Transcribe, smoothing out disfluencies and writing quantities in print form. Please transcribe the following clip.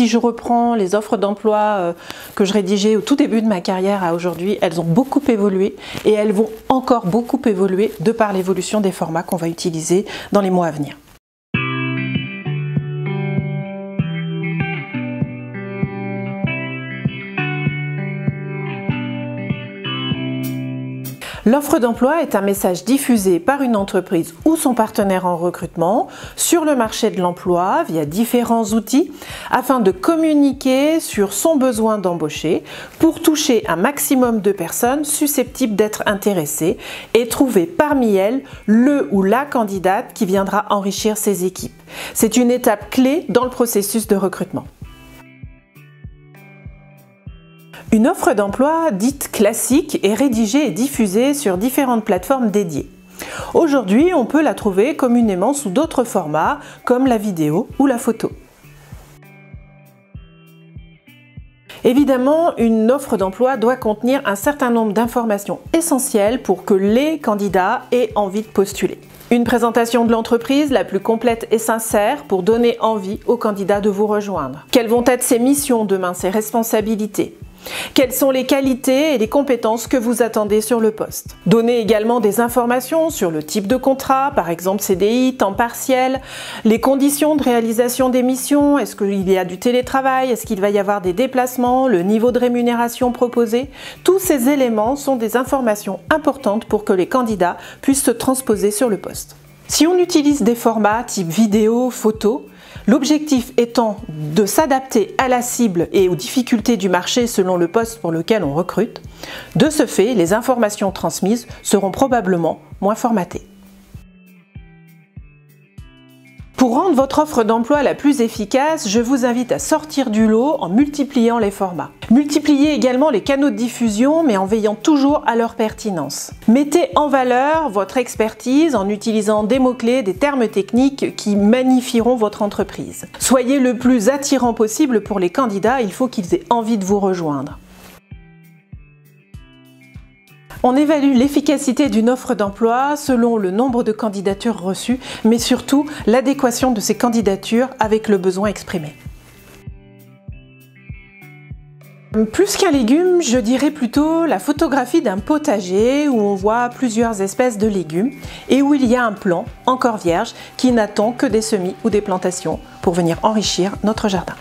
si je reprends les offres d'emploi que je rédigeais au tout début de ma carrière à aujourd'hui, elles ont beaucoup évolué et elles vont encore beaucoup évoluer de par l'évolution des formats qu'on va utiliser dans les mois à venir. L'offre d'emploi est un message diffusé par une entreprise ou son partenaire en recrutement sur le marché de l'emploi via différents outils afin de communiquer sur son besoin d'embaucher pour toucher un maximum de personnes susceptibles d'être intéressées et trouver parmi elles le ou la candidate qui viendra enrichir ses équipes. C'est une étape clé dans le processus de recrutement. Une offre d'emploi dite classique est rédigée et diffusée sur différentes plateformes dédiées. Aujourd'hui, on peut la trouver communément sous d'autres formats comme la vidéo ou la photo. Évidemment, une offre d'emploi doit contenir un certain nombre d'informations essentielles pour que les candidats aient envie de postuler. Une présentation de l'entreprise la plus complète et sincère pour donner envie aux candidats de vous rejoindre. Quelles vont être ses missions demain, ses responsabilités? Quelles sont les qualités et les compétences que vous attendez sur le poste? Donnez également des informations sur le type de contrat, par exemple CDI, temps partiel, les conditions de réalisation des missions, est-ce qu'il y a du télétravail, est-ce qu'il va y avoir des déplacements, le niveau de rémunération proposé. Tous ces éléments sont des informations importantes pour que les candidats puissent se transposer sur le poste. Si on utilise des formats type vidéo, photo, l'objectif étant de s'adapter à la cible et aux difficultés du marché selon le poste pour lequel on recrute, de ce fait, les informations transmises seront probablement moins formatées. Pour rendre votre offre d'emploi la plus efficace, je vous invite à sortir du lot en multipliant les formats. Multipliez également les canaux de diffusion, mais en veillant toujours à leur pertinence. Mettez en valeur votre expertise en utilisant des mots-clés, des termes techniques qui magnifieront votre entreprise. Soyez le plus attirant possible pour les candidats, il faut qu'ils aient envie de vous rejoindre. On évalue l'efficacité d'une offre d'emploi selon le nombre de candidatures reçues, mais surtout l'adéquation de ces candidatures avec le besoin exprimé. Plus qu'un légume, je dirais plutôt la photographie d'un potager où on voit plusieurs espèces de légumes et où il y a un plan encore vierge qui n'attend que des semis ou des plantations pour venir enrichir notre jardin.